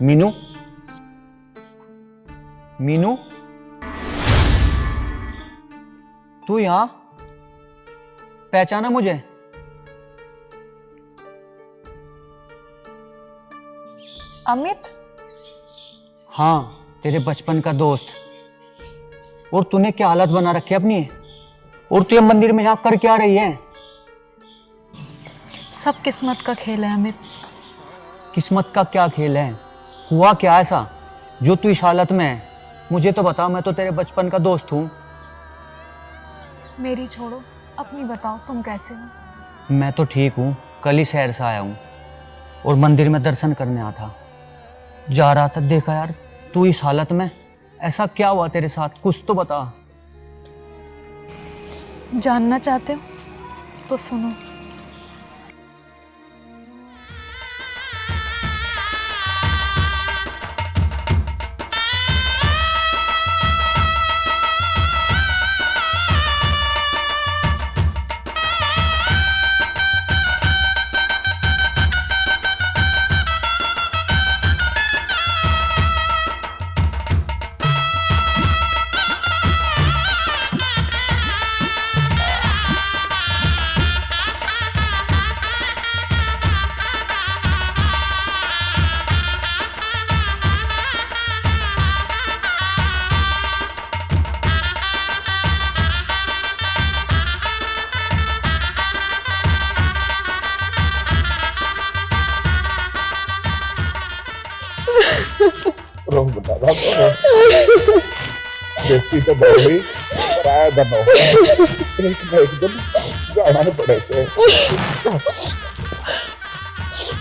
मीनू, मीनू, तू यहां पहचाना मुझे? अमित? हाँ, तेरे बचपन का दोस्त। और तूने क्या हालत बना रखी है अपनी? और तू ये मंदिर में यहाँ कर क्या रही है? सब किस्मत का खेल है अमित। किस्मत का क्या खेल है? हुआ क्या ऐसा जो तू इस हालत में है? मुझे तो बता, मैं तो तेरे बचपन का दोस्त हूँ। मेरी छोड़ो, अपनी बताओ, तुम कैसे हो? मैं तो ठीक हूँ, कल ही शहर से आया हूँ और मंदिर में दर्शन करने आया था। जा रहा था, देखा यार तू इस हालत में। ऐसा क्या हुआ तेरे साथ, कुछ तो बता। जानना चाहते हो तो सुनो। रोक बता रहा हूँ। बेटी तो बढ़ गई, किराया दनो एक ना एक दिन जाना है बड़े से।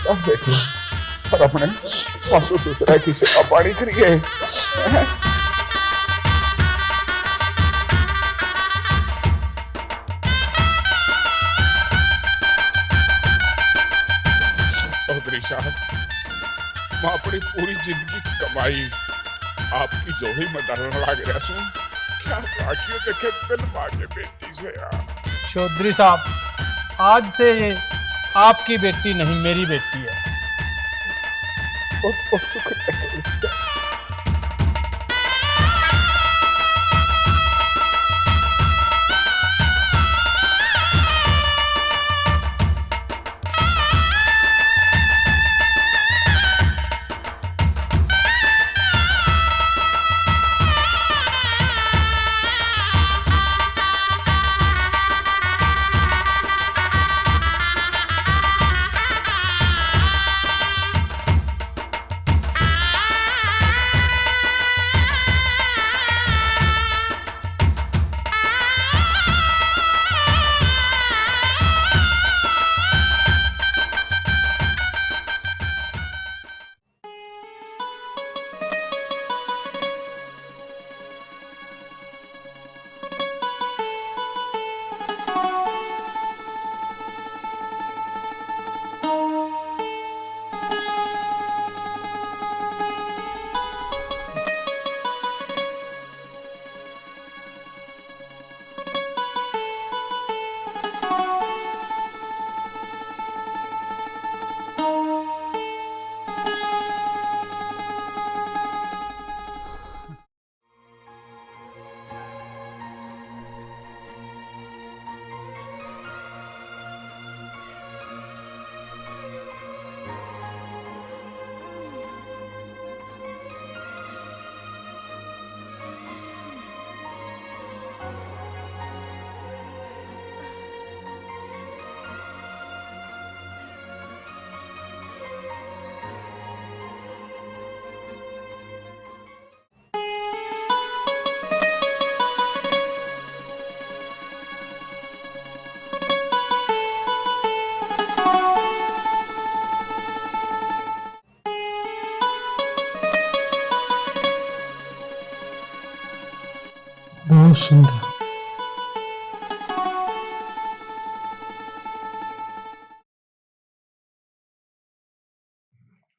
अब बेटी और अपने सासू ससुरा की सेवा पानी करिए। चौधरी साहब, मैं अपनी पूरी जिंदगी की कमाई आपकी जो ही मैं दरन लाग रहा हूँ, क्या बाकी देखे दिल मांगे बेटी से यार। चौधरी साहब, आज से ये आपकी बेटी नहीं, मेरी बेटी है। बहुत बहुत शुक्रिया। बहुत सुंदर।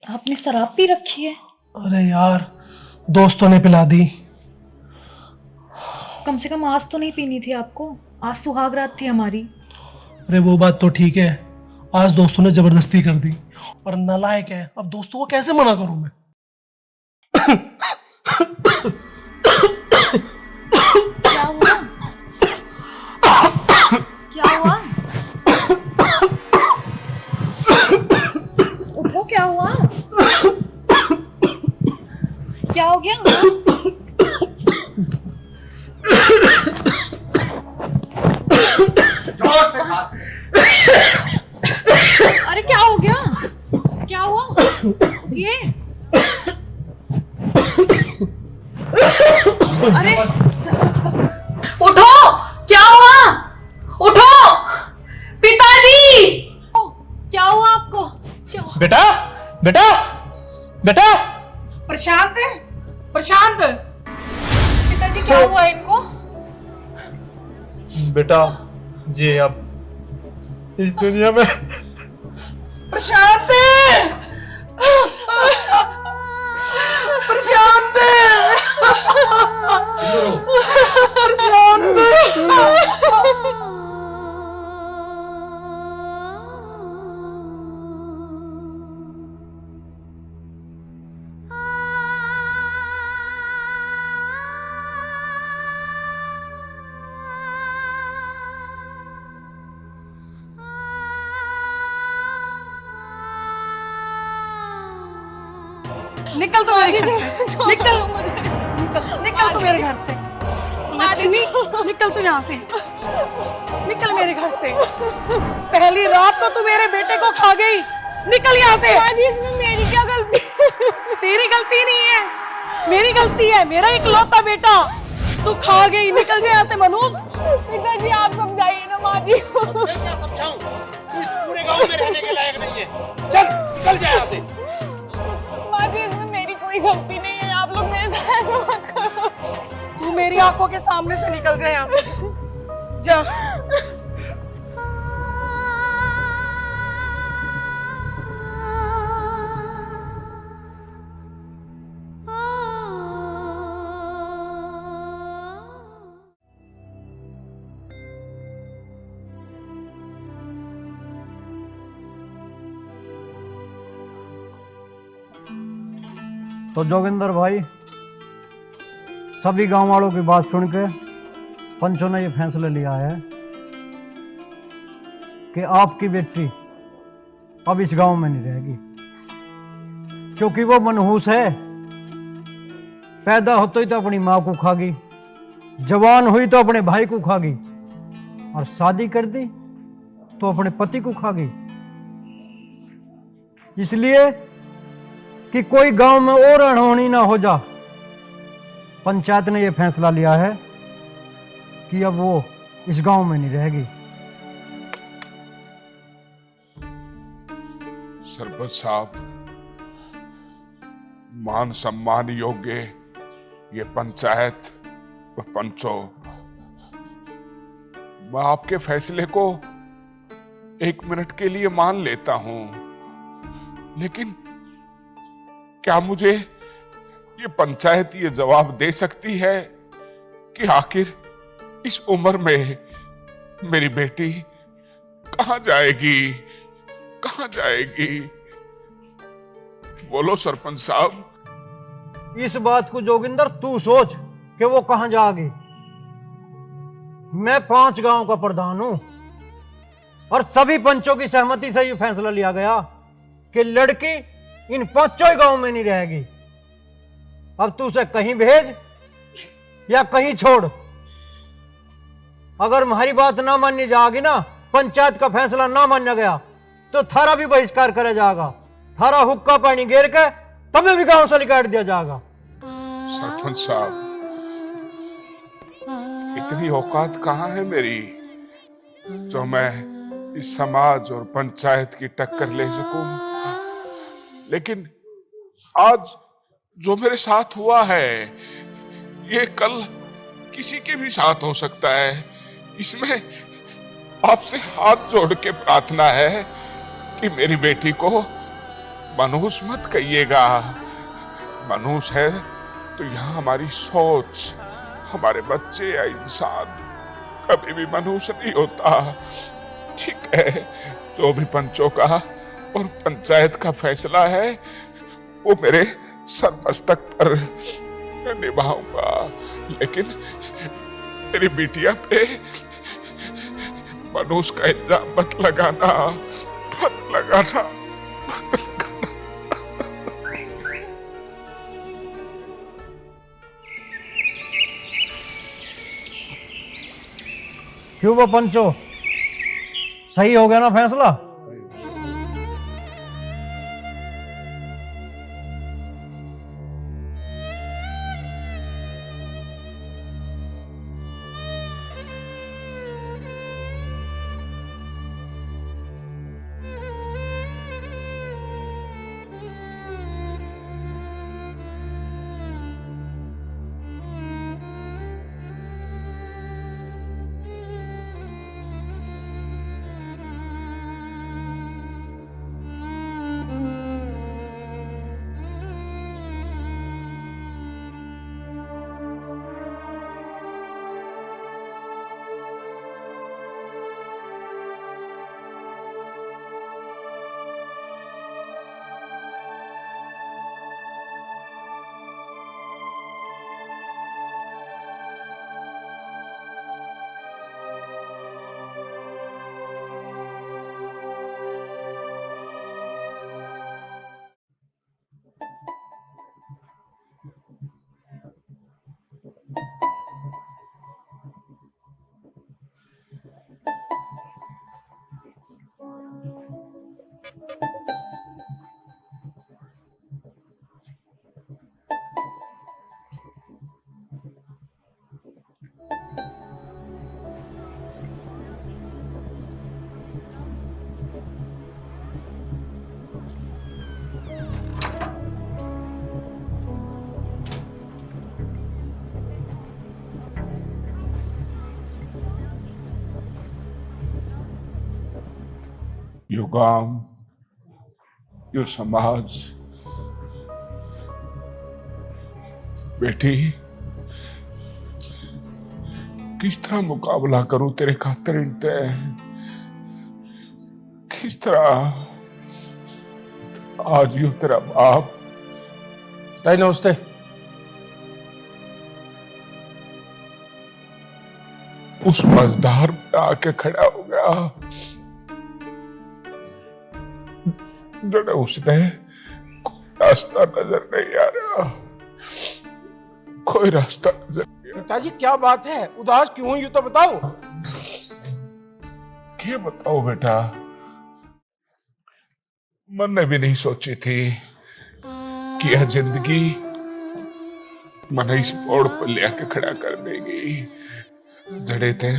आपने शराब पी रखी है? अरे यार, दोस्तों ने पिला दी। कम से कम आज तो नहीं पीनी थी आपको, आज सुहाग रात थी हमारी। अरे वो बात तो ठीक है, आज दोस्तों ने जबरदस्ती कर दी और नालायक है, अब दोस्तों को कैसे मना करूं मैं। क्या हुआ? उठो, क्या हुआ? क्या हो गया? अरे क्या हो गया? क्या हुआ? ये अरे उठो, क्या हुआ? उठो पिताजी। क्या हुआ आपको? क्या हुआ? बेटा बेटा बेटा, प्रशांत, प्रशांत। पिताजी क्या हुआ इनको? बेटा ये अब इस दुनिया में प्रशांत, प्रशांत, निकल तो मेरे घर से, निकल, निकल तू मेरे घर से। लक्ष्मी, निकल तू यहाँ से, निकल मेरे घर से। पहली रात को तू मेरे बेटे को खा गई, निकल यहाँ से। इसमें मेरी क्या गलती? तेरी गलती नहीं है, मेरी गलती है। मेरा इकलौता बेटा तू खा गई, निकल जा यहाँ से मनोज। पिताजी आप समझाइए ना माँ जी को। क्या समझाऊं? तू इस पूरे गांव में रहने के लायक नहीं है। चल निकल जा यहाँ से। माँ जी इसमें मेरी कोई गलती नहीं है, आप लोग मेरे साथ ऐसा मत करो। तू मेरी आंखों के सामने से निकल जा यहाँ से, जा। तो जोगिंदर भाई, सभी गांव वालों की बात सुन के पंचों ने ये फैसला लिया है कि आपकी बेटी अब इस गांव में नहीं रहेगी, क्योंकि वो मनहूस है। पैदा होते ही तो अपनी माँ को खागी, जवान हुई तो अपने भाई को खागी, और शादी कर दी तो अपने पति को खागी। इसलिए कि कोई गांव में और अनहोनी ना हो जा, पंचायत ने यह फैसला लिया है कि अब वो इस गांव में नहीं रहेगी। सरपंच साहब, मान सम्मान योग्य ये पंचायत व पंचों, मैं आपके फैसले को 1 मिनट के लिए मान लेता हूं, लेकिन क्या मुझे ये पंचायत ये जवाब दे सकती है कि आखिर इस उम्र में मेरी बेटी कहां जाएगी, कहां जाएगी? बोलो सरपंच साहब। इस बात को जोगिंदर तू सोच कि वो कहां जाएगी। मैं 5 गांव का प्रधान हूं और सभी पंचों की सहमति से यह फैसला लिया गया कि लड़की इन 5 गांव में नहीं रहेगी। अब तू उसे कहीं भेज या कहीं छोड़। अगर हमारी बात ना मानी जाएगी ना, पंचायत का फैसला ना माना गया, तो थारा भी बहिष्कार करा जाएगा। थारा हुक्का पानी गिर के तभी भी गांव से निकाल दिया जाएगा। सरपंच साहब, इतनी औकात कहां है मेरी जो मैं इस समाज और पंचायत की टक्कर ले सकूं। लेकिन आज जो मेरे साथ हुआ है, ये कल किसी के भी साथ हो सकता है। इसमें आपसे हाथ जोड़ के प्रार्थना है कि मेरी बेटी को मनहूस मत कहिएगा। मनहूस है तो यहाँ हमारी सोच, हमारे बच्चे या इंसान कभी भी मनहूस नहीं होता। ठीक है, जो भी पंचों का और पंचायत का फैसला है वो मेरे सर मस्तक पर निभाऊंगा, लेकिन मेरी बिटिया पे मनोज का इल्जाम मत लगाना, मत लगाना। क्यों वो पंचो, सही हो गया ना फैसला? यो गांव, यो समाज, बेटी किस तरह मुकाबला करूं तेरे खातिर इनते? किस तरह? आज यो तेरा बाप ताई नमस्ते। उस मझधार में आके खड़ा हो गया जो उसने कोई रास्ता नजर नहीं आ रहा, कोई रास्ता नजर नहीं आ पिताजी क्या बात है, उदास क्यों हुई तो बताओ। रहा। क्या बताओ बेटा, मैंने भी नहीं सोची थी कि यह जिंदगी मन इस मोड़ पर ले आके खड़ा कर देगी। जड़े थे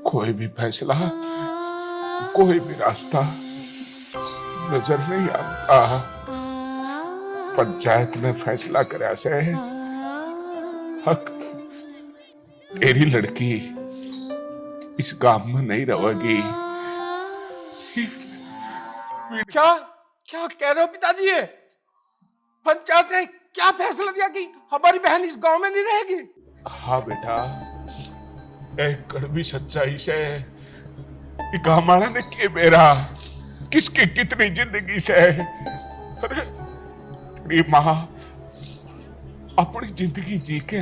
कोई भी फैसला, कोई भी रास्ता नजर नहीं आता। पंचायत में फैसला करा से हक तेरी लड़की इस गांव में नहीं रहेगी। क्या क्या कह रहे हो पिताजी? ये पंचायत ने क्या फैसला दिया कि हमारी बहन इस गांव में नहीं रहेगी? हाँ बेटा, एक कड़वी सच्चाई से गांव वाला ने के बेरा किसकी कितनी जिंदगी से। अरे तेरी माँ अपनी जिंदगी जी के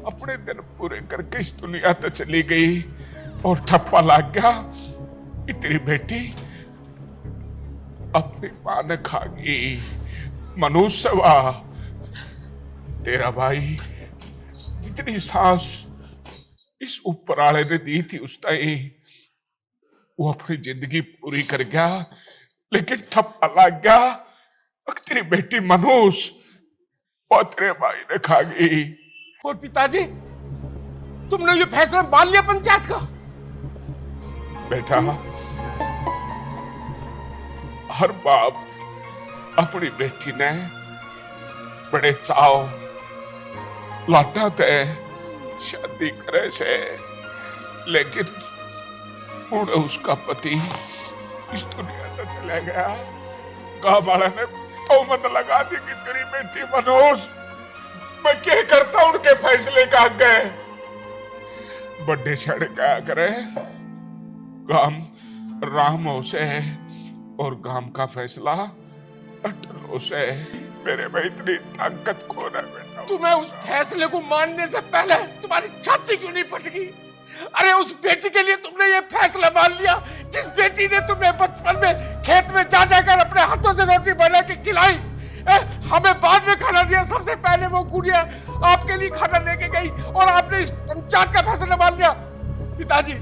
अपने दिन पूरे करके इस दुनिया तक चली गई और ठप्पा लग गया कि तेरी बेटी अपनी मां ने खा गई। मनुष्य तेरा भाई जितनी सांस इस ऊपर वाले ने दी थी उस टाइम वो अपनी जिंदगी पूरी कर गया, लेकिन ठप्पा लग गया तेरी बेटी मनुष्य और तेरे भाई ने खा गई। और पिताजी तुमने ये फैसला मान लिया पंचायत का? बेटा, हर बाप अपनी बेटी ने बड़े चाव लाटा थे शादी करे से, लेकिन उड़ उसका पति इस दुनिया से चला गया। गांव वाला ने तोहमत लगा दी कि तेरी बेटी मनोज, मैं क्या करता उनके फैसले का गए बड़े छड़ क्या करे। गांव राम हो से और गांव का फैसला अटल हो से। मेरे में इतनी ताकत कौन है बेटा? तुम्हें उस फैसले को मानने से पहले तुम्हारी छाती क्यों नहीं फट गई? अरे उस बेटी के लिए तुमने ये फैसला मान लिया जिस बेटी ने तुम्हें बचपन में खेत में जा जाकर अपने हाथों से रोटी बना के खिलाई, हमें बाद में खाना दिया, सबसे पहले वो गुड़िया आपके लिए खाना लेके गई और आपने इस पंचायत का फैसला मान लिया। पिताजी,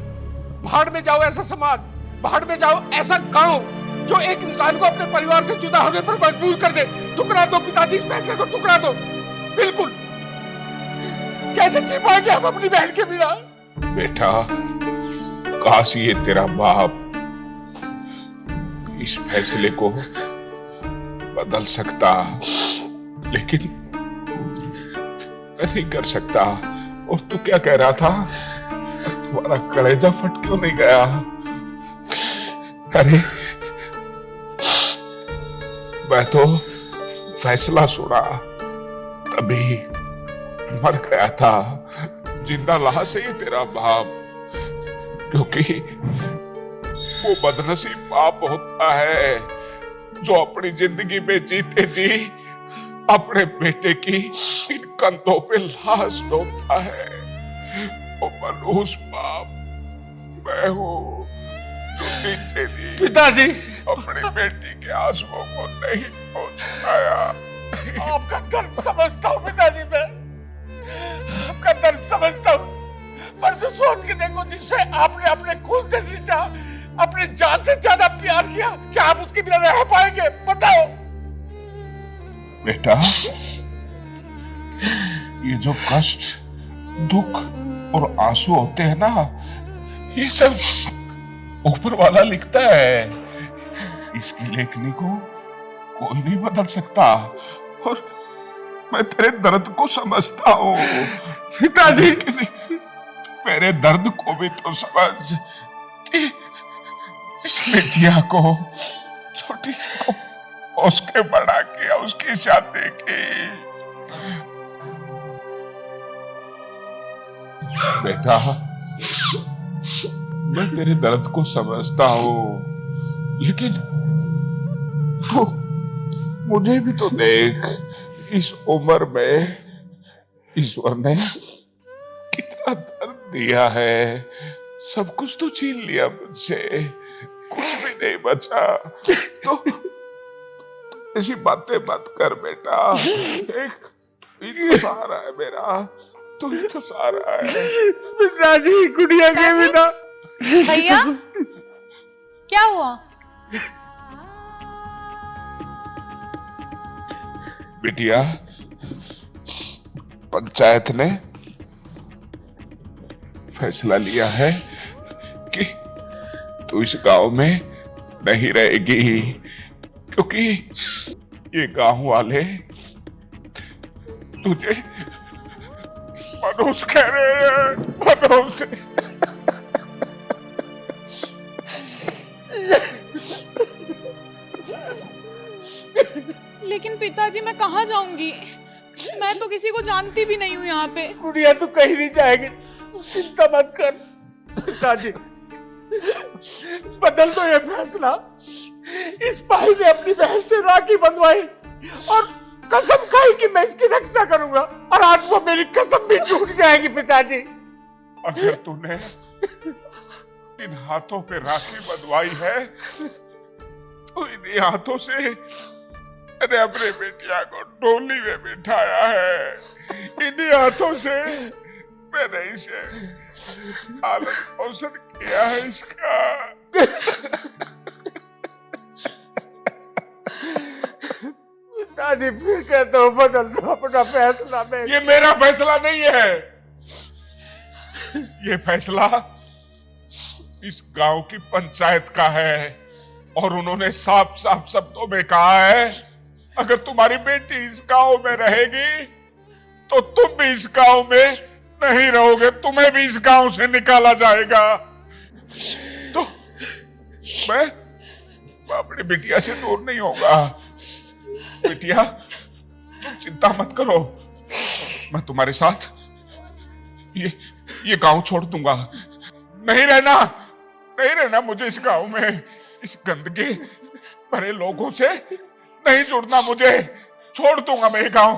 भाड़ में जाओ ऐसा समाज, भाड़ में जाओ ऐसा गांव जो एक इंसान को अपने परिवार से जुदा होने पर मजबूर कर दे। टुकड़ा दो पिताजी, इस फैसले को टुकड़ा दो। बिल्कुल, कैसे जी पाएंगे हम अपनी बहन के बिना? बेटा, काश ये तेरा बाप इस फैसले को बदल सकता, लेकिन मैं नहीं कर सकता। और तू क्या कह रहा था? तुम्हारा कलेजा फट क्यों नहीं गया? अरे मैं तो फैसला सुना तभी मर गया था। जिंदा लाश है ये तेरा बाप, क्योंकि वो बदनसीब बाप होता है जो अपनी जिंदगी में जीते जी अपने बेटे की इन कंधों पे लाश ढोता है। वो मनहूस बाप मैं हूँ जो नीचे दी पिताजी, अपनी बेटी के आंसुओं को नहीं पहुंच पाया। आपका दर्द समझता हूँ पिताजी, मैं आपका दर्द समझता हूँ, पर जो सोच के देखो जिससे आपने अपने खून से सींचा, अपने जान से ज्यादा प्यार किया, क्या आप उसके बिना रह पाएंगे? बताओ। बेटा, ये जो कष्ट, दुख और आंसू होते हैं ना, ये सब ऊपर वाला लिखता है। इसकी लेखनी को कोई नहीं बदल सकता। और मैं तेरे दर्द को समझता हूँ पिताजी, मेरे दर्द को भी तो समझ कि इस बेटिया को, छोटी सी को उसके बड़ा किया, उसकी शादी की। बेटा, मैं तेरे दर्द को समझता हूँ, लेकिन तो मुझे भी तो देख, इस उम्र में ईश्वर ने कितना दर्द दिया है। सब कुछ तो छीन लिया मुझसे, कुछ भी नहीं बचा। तो ऐसी बातें मत कर बेटा। एक तो सहारा है मेरा, तू ही तो सहारा है। पिताजी, गुड़िया के बिना। भैया, क्या हुआ? बिटिया, पंचायत ने फैसला लिया है कि तू इस गांव में नहीं रहेगी, क्योंकि ये गांव वाले तुझे मनोज कह रहे हैं। मनोज लेकिन पिताजी, मैं कहाँ जाऊंगी? मैं तो किसी को जानती भी नहीं हूँ यहाँ पे। गुड़िया तू कहीं नहीं जाएगी, तू चिंता मत कर। पिताजी, बदल दो ये फैसला। इस भाई ने अपनी बहन से राखी बंधवाई और कसम खाई कि मैं इसकी रक्षा करूंगा, और आज वो मेरी कसम भी टूट जाएगी। पिताजी, अगर तूने इन हाथों पे राखी बंधवाई है तो इन्हीं हाथों से मैंने अपने बेटिया को डोली में बिठाया है। इन्हीं हाथों से मैंने इसे पालन पोषण किया है इसका। पिताजी, फिर कहते हो बदल दो अपना फैसला। में ये मेरा फैसला नहीं है, ये फैसला इस गांव की पंचायत का है, और उन्होंने साफ साफ शब्दों में कहा है, अगर तुम्हारी बेटी इस गांव में रहेगी तो तुम भी इस गांव में नहीं रहोगे, तुम्हें भी इस गांव से निकाला जाएगा। तो मैं अपनी बिटिया से दूर नहीं होगा। बिटिया, तुम चिंता मत करो, मैं तुम्हारे साथ ये गांव छोड़ दूंगा। नहीं रहना मुझे इस गांव में, इस गंदगी भरे लोगों से नहीं जुड़ना मुझे। छोड़ दूंगा मैं ये गांव।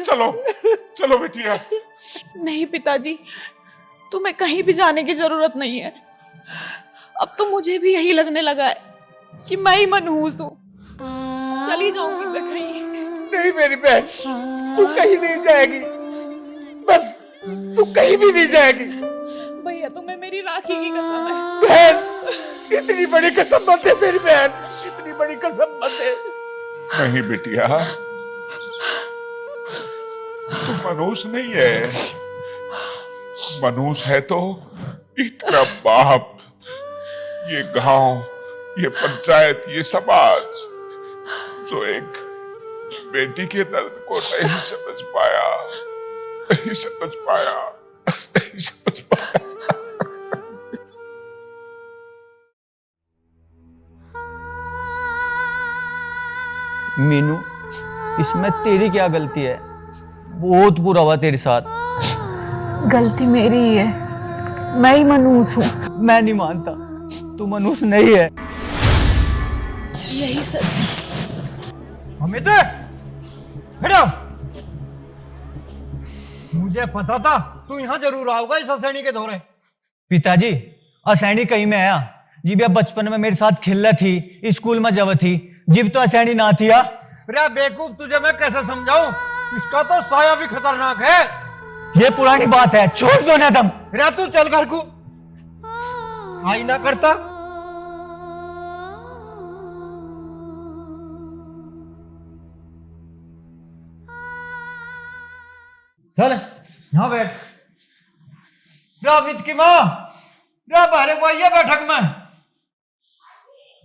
चलो बिटिया। नहीं पिताजी, तुम्हें कहीं भी जाने की जरूरत नहीं है। अब तो मुझे भी यही लगने लगा है कि मैं ही मनहूस हूँ। चली जाऊंगी मैं कहीं। नहीं मेरी बहन, तू कहीं नहीं जाएगी, बस तू कहीं भी नहीं जाएगी। भैया तुम्हें मेरी राखी की कसम है। बहन, इतनी बड़ी कसम मत दे मेरी बहन, इतनी बड़ी कसम मत दे। नहीं बिटिया, तू मनहूस नहीं है। मनहूस है तो इतना बाप, ये गांव, ये पंचायत, ये समाज जो एक बेटी के दर्द को नहीं समझ पाया, नहीं समझ पाया, नहीं समझ पाया। मीनू, इसमें तेरी क्या गलती है? बहुत बुरा हुआ तेरे साथ। गलती मेरी ही है, मैं ही मनहूस हूँ। मैं नहीं मानता, तू मनहूस नहीं है। यही सच है। अमित, हटो। मुझे पता था तू यहाँ जरूर आओगा इस असैनी के दौरे। पिताजी, असैनी कहीं में आया जिब बचपन में मेरे साथ खेल थी, स्कूल में जब थी, जिब तो असैनी ना थी। अरे बेवकूफ, तुझे मैं कैसे समझाऊं? इसका तो साया भी खतरनाक है। ये पुरानी बात है, छोड़ दो ना तुम। अरे तू चल घर को, आई ना करता। चल यहां बैठ। अमित की माँ, बाहर को आइए बैठक में,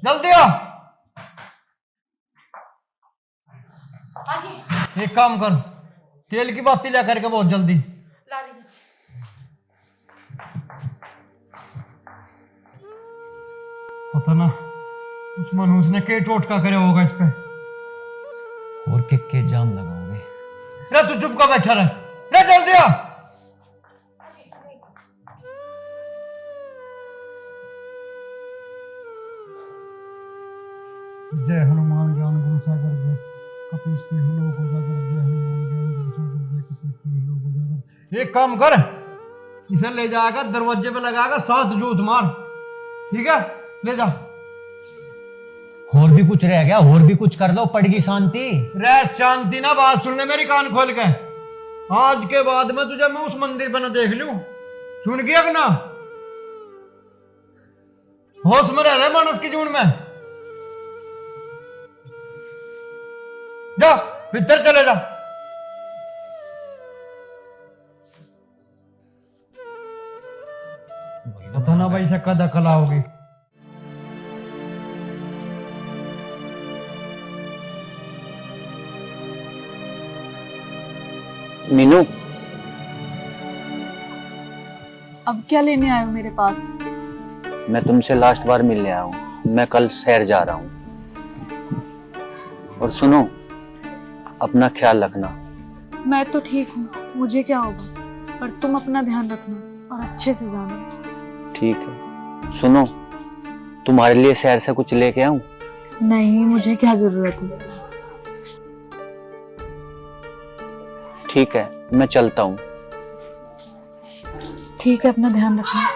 जल्दी आ। एक काम कर, तेल की बाती ले करके बहुत जल्दी। पता ना कुछ मनहूस ने के टोटका करे होगा इस पे। और के जाम लगाओगे? रे तू चुप का बैठा रहे, रे जल्दी आ। जय हनुमान ज्ञान गुरु सागर जय कपीश के हुलो को जागर, जय हनुमान ज्ञान गुरु सागर जय कपीश के हुलो को जागर। एक काम कर, इसे ले जाएगा दरवाजे पे लगाएगा, 7 जूत मार, ठीक है? ले जा। और भी कुछ रह गया? और भी कुछ कर लो, पड़गी शांति। रह शांति ना, बात सुन ले मेरी कान खोल के। आज के बाद में तुझे मैं उस मंदिर पे ना देख लूं, सुन गया कि ना? होश में रह रहे मानस की जून में। जा भीतर चले जा। पता ना भाई से कद अकल आओगी। मीनू, अब क्या लेने आए हो मेरे पास? मैं तुमसे लास्ट बार मिलने आया हूँ। मैं कल शहर जा रहा हूँ। और सुनो, अपना ख्याल रखना। मैं तो ठीक हूँ, मुझे क्या होगा, पर तुम अपना ध्यान रखना और अच्छे से जाना। ठीक है। सुनो, तुम्हारे लिए शहर से कुछ लेके आऊं? नहीं, मुझे क्या जरूरत है। ठीक है, मैं चलता हूँ। ठीक है, अपना ध्यान रखना।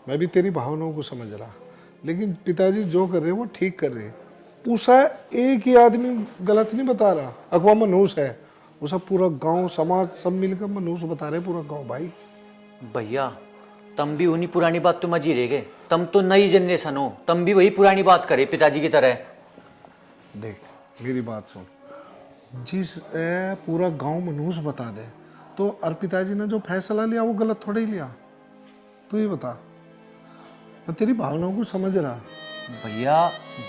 मैं भी तेरी भावनाओं को समझ रहा, लेकिन पिताजी जो कर रहे हैं वो ठीक कर रहे हैं। उषा एक ही आदमी गलत नहीं बता रहा, अगवा मनहूस है। उषा पूरा गांव समाज सब मिलकर मनहूस बता रहे, पूरा गांव। भाई भैया, तुम भी उन्हीं पुरानी बात तुम जी रहे गए। तुम तो नई जनरेशन हो, तुम भी वही पुरानी बात करे पिताजी की तरह। देख मेरी बात सुन, जिस पूरा गांव मनहूस बता दे तो और पिताजी ने जो फैसला लिया वो गलत थोड़ा ही लिया। तू ये बता, मैं तेरी भावनाओं को समझ रहा। भैया,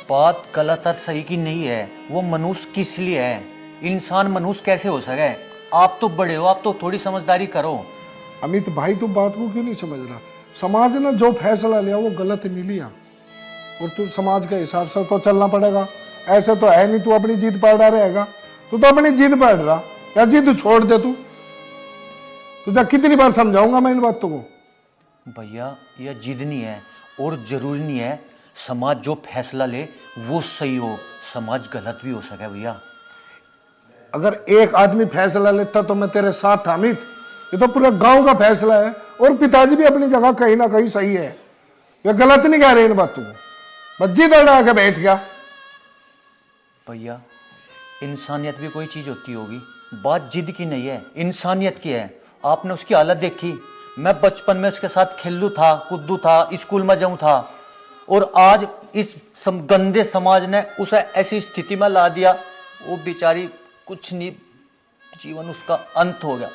बात गलत और सही की नहीं है, वो मनुष्य किस लिए है, इंसान मनुष्य कैसे हो सके। आप तो बड़े हो, आप तो थोड़ी समझदारी करो। अमित भाई, तू बात को क्यों नहीं समझ रहा? समाज ने जो फैसला लिया वो गलत नहीं लिया, और तू समाज के हिसाब से तो चलना पड़ेगा। ऐसे तो है नहीं तू अपनी जीत पड़ रहा रहेगा। तू तो अपनी जीत पड़ रहा, या जीत छोड़ दे। तू तुझे कितनी बार समझाऊंगा मैं इन बातों को। भैया यह जिद नहीं है और जरूरी नहीं है समाज जो फैसला ले वो सही हो, समाज गलत भी हो सके भैया। अगर एक आदमी फैसला लेता तो मैं तेरे साथ था अमित। ये तो पूरे गांव का फैसला है और पिताजी भी अपनी जगह कहीं ना कहीं सही है, वे गलत नहीं कह रहे इन बातों को। बस जिद अड़ा के बैठ गया। भैया इंसानियत भी कोई चीज होती होगी, बात जिद की नहीं है, इंसानियत की है। आपने उसकी हालत देखी, मैं बचपन में उसके साथ खेलू था, कूदू था, स्कूल में जाऊं था, और आज इस गंदे समाज ने उसे ऐसी स्थिति में ला दिया, वो बेचारी कुछ नहीं, जीवन उसका अंत हो गया।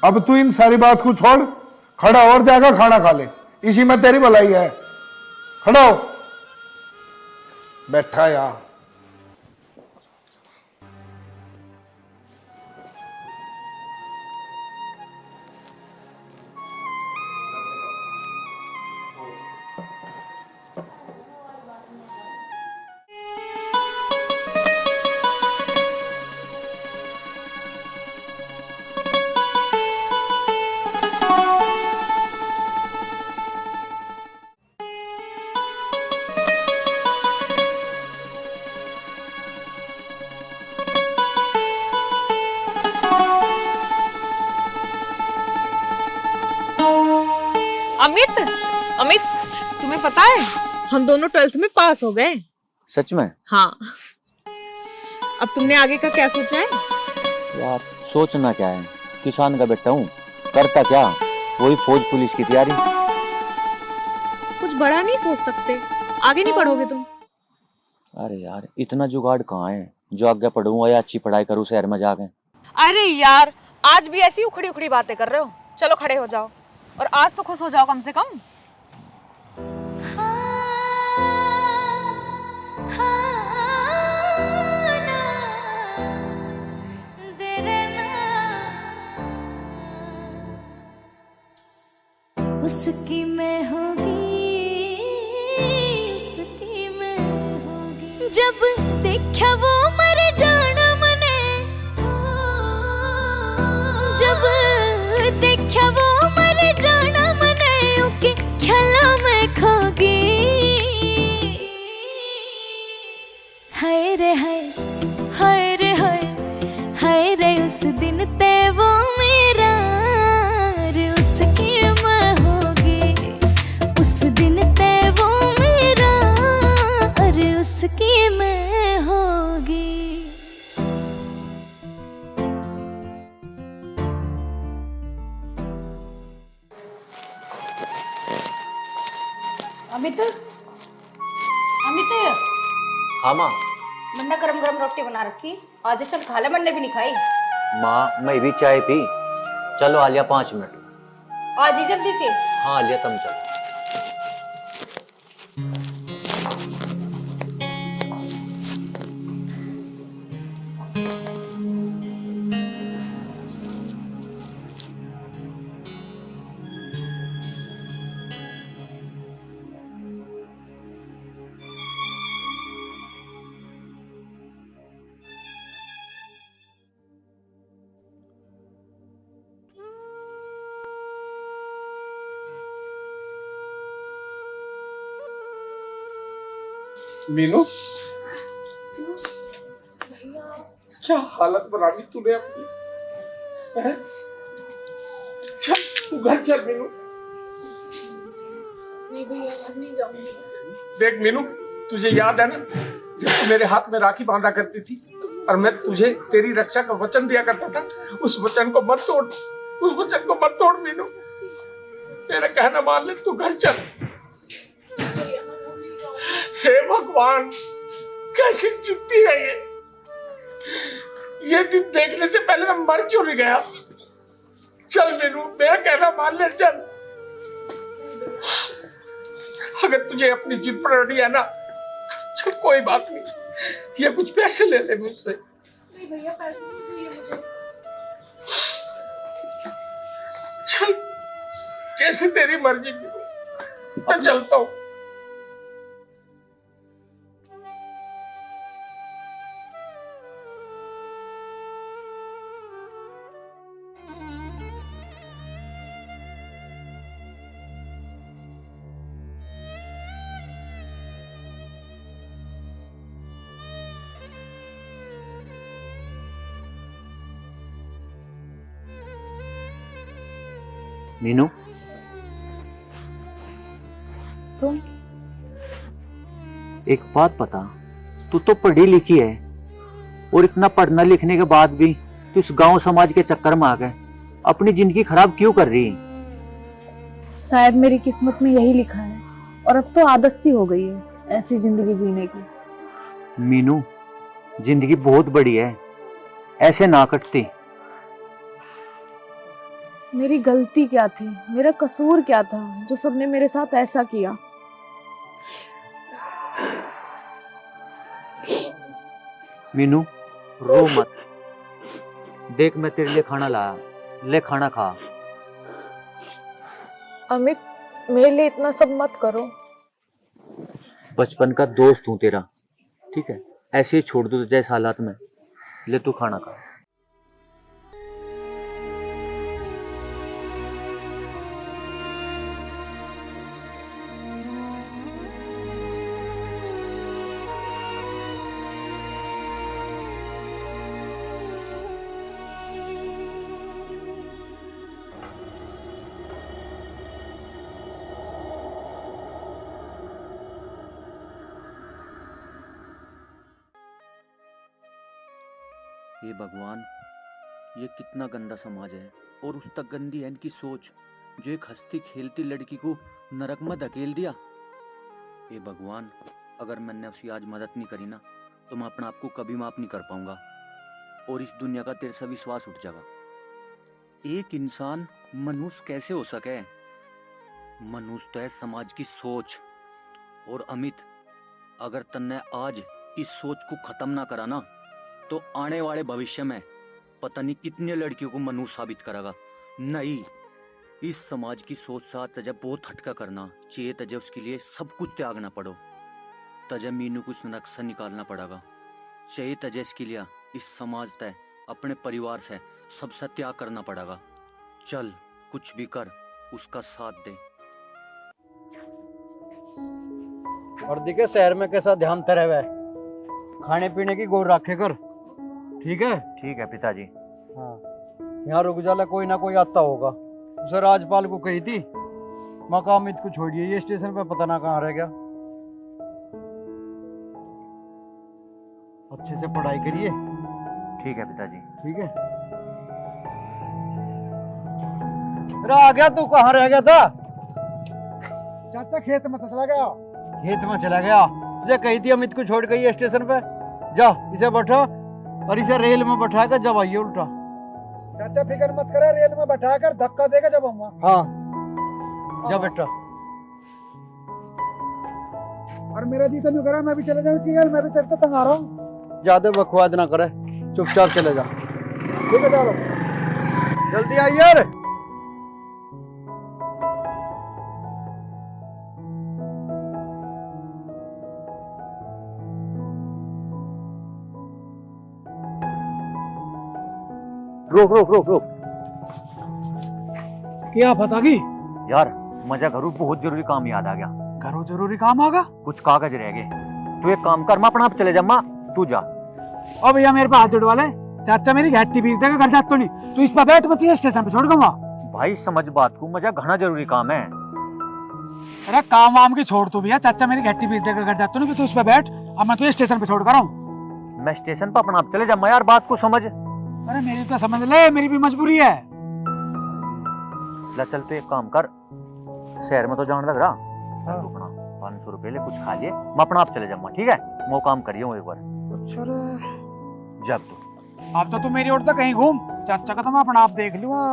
अब तू इन सारी बात को छोड़, खड़ा और जाकर खाना खा ले, इसी में तेरी भलाई है। खड़ा हो। बैठा यार। अमित, अमित, तुम्हें पता है हम दोनों 12th में पास हो गए। सच में? हाँ। अब तुमने आगे का क्या सोचा है? यार सोचना क्या है, किसान का बेटा हूँ, करता क्या, वही फौज पुलिस की तैयारी। कुछ बड़ा नहीं सोच सकते? आगे नहीं पढ़ोगे तुम? अरे यार इतना जुगाड़ कहाँ है जो आगे पढ़ूंगा या अच्छी पढ़ाई करूँ शहर में जाके। अरे यार आज भी ऐसी उखड़ी उखड़ी बातें कर रहे हो। चलो खड़े हो जाओ और आज तो खुश हो जाओ कम से कम। उसकी मैं होगी, उसकी मैं होगी, जब देखा वो मर जाना मने, जब देखा वो मर जाना मने, उके ख्याला में खोगी। हाय रे हाय, हाय रे हाय, हाय रे उस दिन ते वो मेरा, रे उसकी मैं होगी, उस दिन ते वो मेरा, अरे उसकी मैं होगी। अमित, अमित, हाँ माँ। मन्ना गरम गरम रोटी बना रखी, आज चल खा ले। मन्ने भी नहीं खाई। माँ मैं भी चाय पी, चलो आ लिया 5 मिनट। आज ही जल्दी से। हाँ आ लिया, तुम चलो। मीनू, क्या हालत बना दी तूने अपनी, हैं? चल तू घर चल मीनू। नहीं भैया घर नहीं जाऊंगी। देख मीनू, तुझे याद है ना जब तू मेरे हाथ में राखी बांधा करती थी और मैं तुझे तेरी रक्षा का वचन दिया करता था, उस वचन को मत तोड़, उस वचन को मत तोड़ मीनू। मेरा कहना मान ले, तू घर चल। हे भगवान, कैसी चिट्ठी है ये दिन देखने से पहले मैं मर क्यों नहीं गया। चल मीनू, मेरा कहना मान ले, चल। अगर तुझे अपनी जिद पर अड़ी है ना, चल कोई बात नहीं, ये कुछ पैसे ले ले मुझसे। नहीं भैया पैसे नहीं चाहिए मुझे। चल जैसे तेरी मर्जी, मैं चलता हूँ। मीनू, तुम एक बात बता, तू तो पढ़ी लिखी है और इतना पढ़ना लिखने के बाद भी तू इस गांव समाज के चक्कर में आ गए अपनी जिंदगी खराब क्यों कर रही? शायद मेरी किस्मत में यही लिखा है और अब तो आदत सी हो गई है ऐसी जिंदगी जीने की। मीनू, जिंदगी बहुत बड़ी है, ऐसे ना कटती। मेरी गलती क्या थी, मेरा कसूर क्या था जो सबने मेरे साथ ऐसा किया? मीनू, रो मत। देख, मैं तेरे लिए खाना लाया, ले खाना खा। अमित, मेरे लिए इतना सब मत करो। बचपन का दोस्त हूं तेरा, ठीक है? ऐसे ही छोड़ दूं जैसे हालात में। ले तू खाना खा। हे भगवान, ये कितना गंदा समाज है और उस तक गंदी है इनकी सोच जो एक हंसती खेलती लड़की को नरक में धकेल दिया। हे भगवान, अगर मैंने उसकी आज मदद नहीं करी ना तो मैं अपने आप को कभी माफ नहीं कर पाऊंगा और इस दुनिया का तेरे से विश्वास उठ जाएगा। एक इंसान मनुष्य कैसे हो सके? मनुष्य तो है समाज की सोच। और अमित, अगर तन्ने आज इस सोच को खत्म ना करा ना तो आने वाले भविष्य में पता नहीं कितने लड़कियों को मनुष्य साबित करेगा। नहीं, इस समाज की सोच से तजे बहुत हटका करना चाहिए। तजे उसके लिए सब कुछ त्यागना पड़ो। तजे मीनू को नरक से निकालना पड़ेगा। चाहिए तजे इसके लिए इस समाज तय अपने परिवार से सबसे त्याग करना पड़ेगा। चल, कुछ भी कर, उसका साथ दे। और दिखे शहर में कैसा ध्यान तेरे हुए, खाने पीने की गौर रखे कर, ठीक है? ठीक है पिताजी। हाँ, यहाँ रुक जाला, कोई ना कोई आता होगा। उसे राजपाल को कही थी मकाम को छोड़िए, ये स्टेशन पे पता ना कहाँ रह गया। अच्छे से पढ़ाई करिए। ठीक है पिताजी। ठीक है। अरे आ गया, तू कहाँ रह गया था? चाचा खेत में तो चला गया। खेत में चला गया? तुझे कही थी अमित को छोड़ गई है स्टेशन पे। जा, इसे बैठो और इसे रेल में बैठा कर जब आइए उल्टा। चाचा फिक्र मत करे, रेल में बैठा कर धक्का देगा जब आऊंगा। हाँ, जा बेटा। और मेरा जी तो नहीं करा, मैं भी चले जाऊँ इसकी, मैं भी चलता तंग आ रहा हूँ। ज्यादा बकवाद ना करे, चुपचाप चले जा। ठीक है, चलो जल्दी आइए यार। रोक रोक रोक रोक। क्या पता की यार, मजा घरों बहुत जरूरी काम याद आ गया। घरों जरूरी काम आगा? कुछ कागज रह गए। तू एक काम कर, मैं अपना आप चले जा। माँ तू जा। ओ भैया, मेरे पे हाथ जोड़ वाले। चाचा मेरी घाटी बीच देगा, घर जाता तो नहीं। तू इस पर बैठ, मत स्टेशन पे छोड़ दूंगा। भाई समझ बात को, मजा घना जरूरी काम है। अरे काम वाम की छोड़ तू भैया, चाचा मेरी घाटी बीच देगा, घर जाता नहीं। तू इस पर बैठ, अब मैं तुझे स्टेशन पे छोड़ कर आऊँ। मैं स्टेशन पर अपना आप चले जा। मैं यार बात को समझ। अरे मेरी तो समझ ले, मेरी भी मजबूरी है। ला चल, तो एक काम कर, शहर में तो जान लग रहा। 500 रुपए ले, कुछ खा लिए, मैं अपना आप चले जाऊंगा। ठीक है, वो काम करिए एक बार। अच्छा जब तू अब तो तू मेरी ओर तक कहीं घूम, चाचा का तो मैं अपना आप देख लूंगा।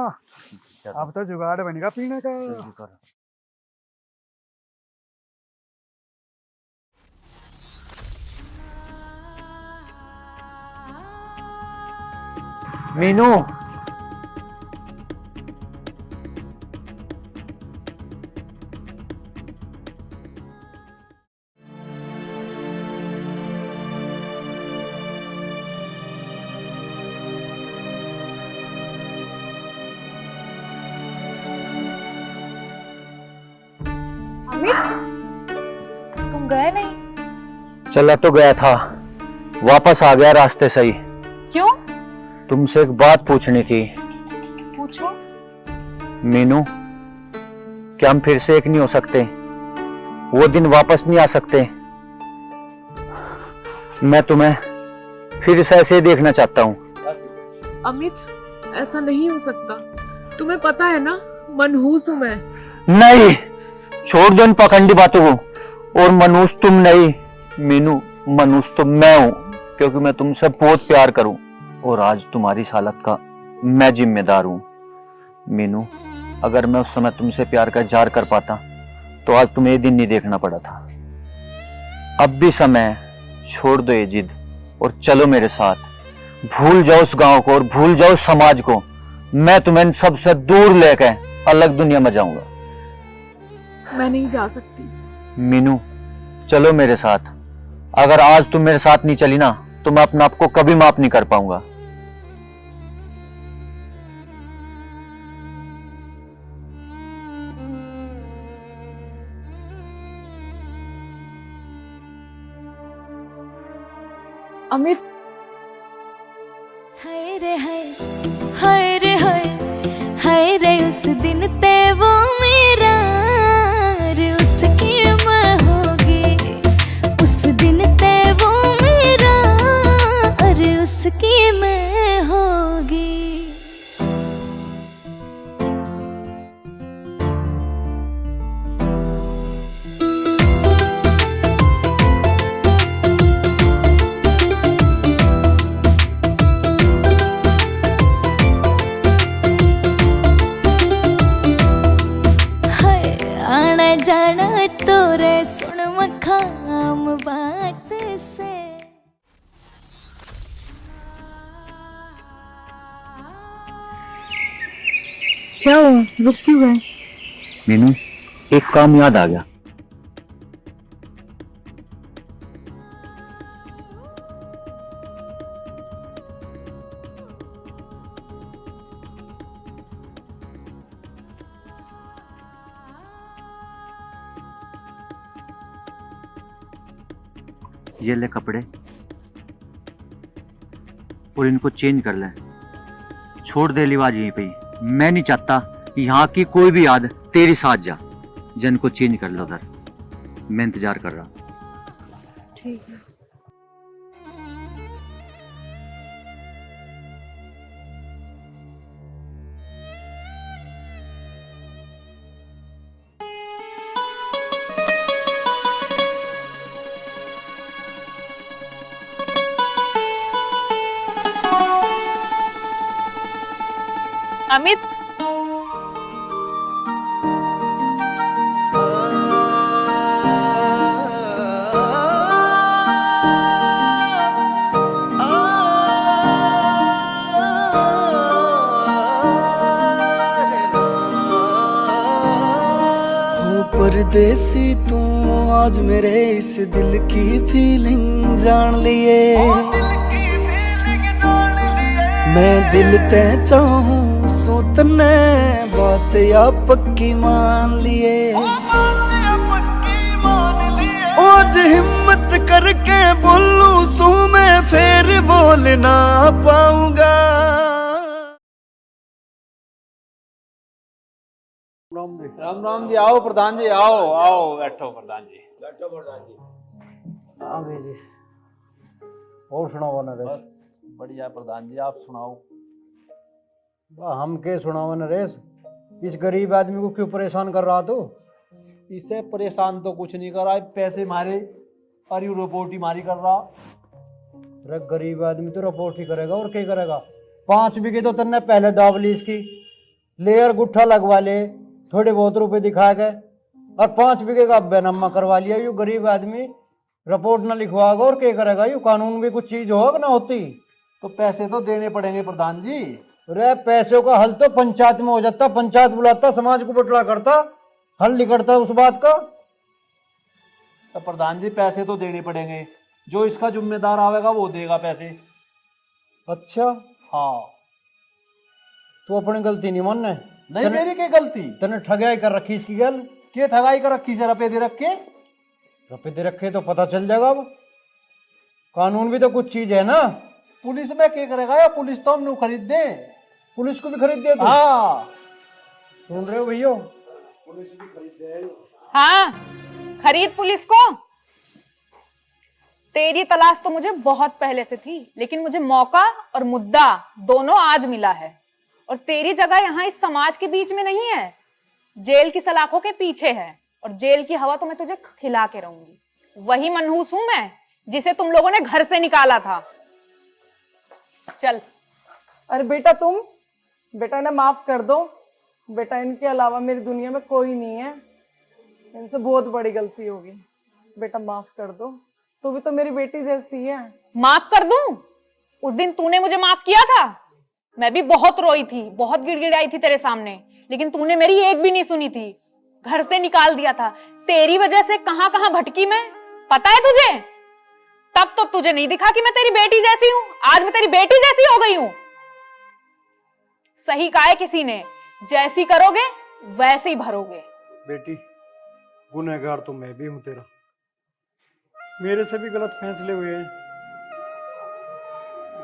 अब तो जुगाड़ बनेगा पीने का। कर। मीनू, तुम गए नहीं? चला तो गया था, वापस आ गया रास्ते से ही। क्यों? तुमसे एक बात पूछनी थी। पूछो। मीनू, कि हम फिर से एक नहीं हो सकते, वो दिन वापस नहीं आ सकते। मैं तुम्हें फिर से ऐसे देखना चाहता हूँ। अमित ऐसा नहीं हो सकता, तुम्हें पता है ना मनहूस हूं मैं। नहीं, छोड़ दो इन पाखंडी बातों को। और मनुष्य तुम नहीं मीनू, मनुष्य तो मैं हूं, क्योंकि मैं तुमसे बहुत प्यार करूं और आज तुम्हारी इस हालत का मैं जिम्मेदार हूं। मीनू, अगर मैं उस समय तुमसे प्यार का इजहार कर पाता तो आज तुम्हें ये दिन नहीं देखना पड़ा था। अब भी समय है, छोड़ दो ये जिद और चलो मेरे साथ। भूल जाओ उस गांव को और भूल जाओ उस समाज को। मैं तुम्हें इन सबसे दूर लेकर अलग दुनिया में जाऊंगा। मैं नहीं जा सकती। मीनू, चलो मेरे साथ। अगर आज तुम मेरे साथ नहीं चली ना तो मैं अपने आप को कभी माफ नहीं कर पाऊंगा। अमित, हाय रे हाय, हाय रे हाय, हाय रे उस दिन ते वो मेरा, रे उसकी मैं होगी। उस दिन ते वो मेरा, अरे उसकी मैं होगी। जाना तोरे सुन मखाम बात से। क्या हुआ, रुक क्यों गए? मीनू, एक काम याद आ गया। ये ले कपड़े और इनको चेंज कर ले। छोड़ दे लिवाज यहीं पे। मैं नहीं चाहता यहाँ की कोई भी याद तेरे साथ जा। जन को चेंज कर लो उधर, मैं इंतजार कर रहा हूँ। ठीक है। अमित, परदेसी तू आज मेरे इस दिल की फीलिंग जान लिए। मैं दिल ते चाहूं सो तने बात या पक्की मान लिए। आज हिम्मत करके बोलूं सू मैं फिर बोल ना पाऊंगा। राम राम जी, आओ प्रधान जी, आओ आओ, बैठो प्रधान जी, बैठो प्रधान जी। आ गए जी। और सुनाओ नरेश? बस बढ़िया प्रधान जी, आप सुनाओ। हम के सुनाओ नरेश? इस गरीब आदमी को क्यों परेशान कर रहा तू? इससे परेशान तो कुछ नहीं कर रहा, पैसे मारे और यू रिपोर्ट ही मारी कर रहा। अरे गरीब आदमी तो रिपोर्ट ही करेगा और क्या करेगा? 5 बीघे तो तेने पहले दाव ली इसकी, लेयर गुट्ठा लगवा ले, थोड़े बहुत रुपए दिखा के, और 5 बीघे का बेनम्मा करवा लिया। यू गरीब आदमी रिपोर्ट ना लिखवाएगा और क्या करेगा? यू कानून भी कुछ चीज होगा ना होती तो पैसे तो देने पड़ेंगे प्रधान जी। अरे पैसों का हल तो पंचायत में हो जाता, पंचायत बुलाता, समाज को बटला करता, हल निकलता उस बात का। तो प्रधान जी पैसे तो देने पड़ेंगे, जो इसका जिम्मेदार आवेगा वो देगा पैसे। अच्छा हाँ, तू अपनी गलती नहीं मानना? नहीं मेरी क्या गलती? तने ठगाई कर रखी इसकी गल। क्या ठगाई कर रखी से? रुपए दे रखे? रुपए दे रखे तो पता चल जाएगा। अब कानून भी तो कुछ चीज है ना। पुलिस में क्या करेगा? या पुलिस तो हम खरीद दे। पुलिस को भी खरीद दे तू? हाँ, सुन रहे हो भैया? हाँ, खरीद पुलिस को। तेरी तलाश तो मुझे बहुत पहले से थी, लेकिन मुझे मौका और मुद्दा दोनों आज मिला है। और तेरी जगह यहाँ इस समाज के बीच में नहीं है, जेल की सलाखों के पीछे है। और जेल की हवा तो मैं तुझे खिला के रहूंगी। वही मनहूस हूं मैं जिसे तुम लोगों ने घर से निकाला था। चल। अरे बेटा तुम, बेटा इन्हें माफ कर दो। बेटा इनके अलावा मेरी दुनिया में कोई नहीं है। इनसे बहुत बड़ी गलती होगी। बेटा माफ कर दो, तू भी तो मेरी बेटी जैसी है। माफ कर दूं? उस दिन तूने मुझे माफ किया था। मैं भी बहुत रोई थी, बहुत गिड़गिड़ाई थी तेरे सामने, लेकिन तूने मेरी एक भी नहीं सुनी थी। घर से निकाल दिया था। तेरी वजह से कहां कहां भटकी मैं, पता है तुझे? तब तो तुझे नहीं दिखा कि मैं तेरी बेटी जैसी हूं। आज मैं तेरी बेटी जैसी हो गई हूं। सही कहा है किसी ने, जैसी करोगे वैसे ही भरोगे। बेटी, गुनहगार तो मैं भी हूं तेरा। मेरे से भी गलत फैसले हुए हैं।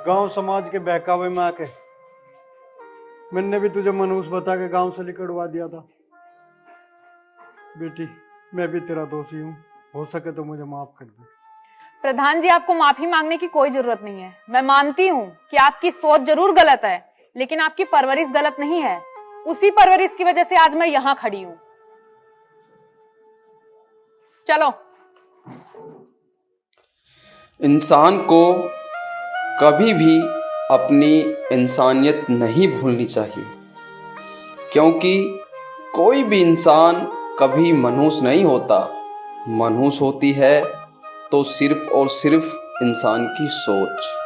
गांव समाज के बहकावे में आके मैंने भी तुझे मनहूस बता के गांव से निकलवा दिया था। बेटी, मैं भी तेरा दोषी हूं। हो सके तो मुझे माफ कर दे। प्रधान जी, आपको माफी मांगने की कोई जरूरत नहीं है। मैं मानती हूं कि आपकी सोच जरूर गलत है, लेकिन आपकी परवरिश गलत नहीं है। उसी परवरिश की वजह से आज मैं यहां खड़ी हूं। चलो। इंसान को कभी भी अपनी इंसानियत नहीं भूलनी चाहिए, क्योंकि कोई भी इंसान कभी मनहूस नहीं होता। मनहूस होती है तो सिर्फ और सिर्फ इंसान की सोच।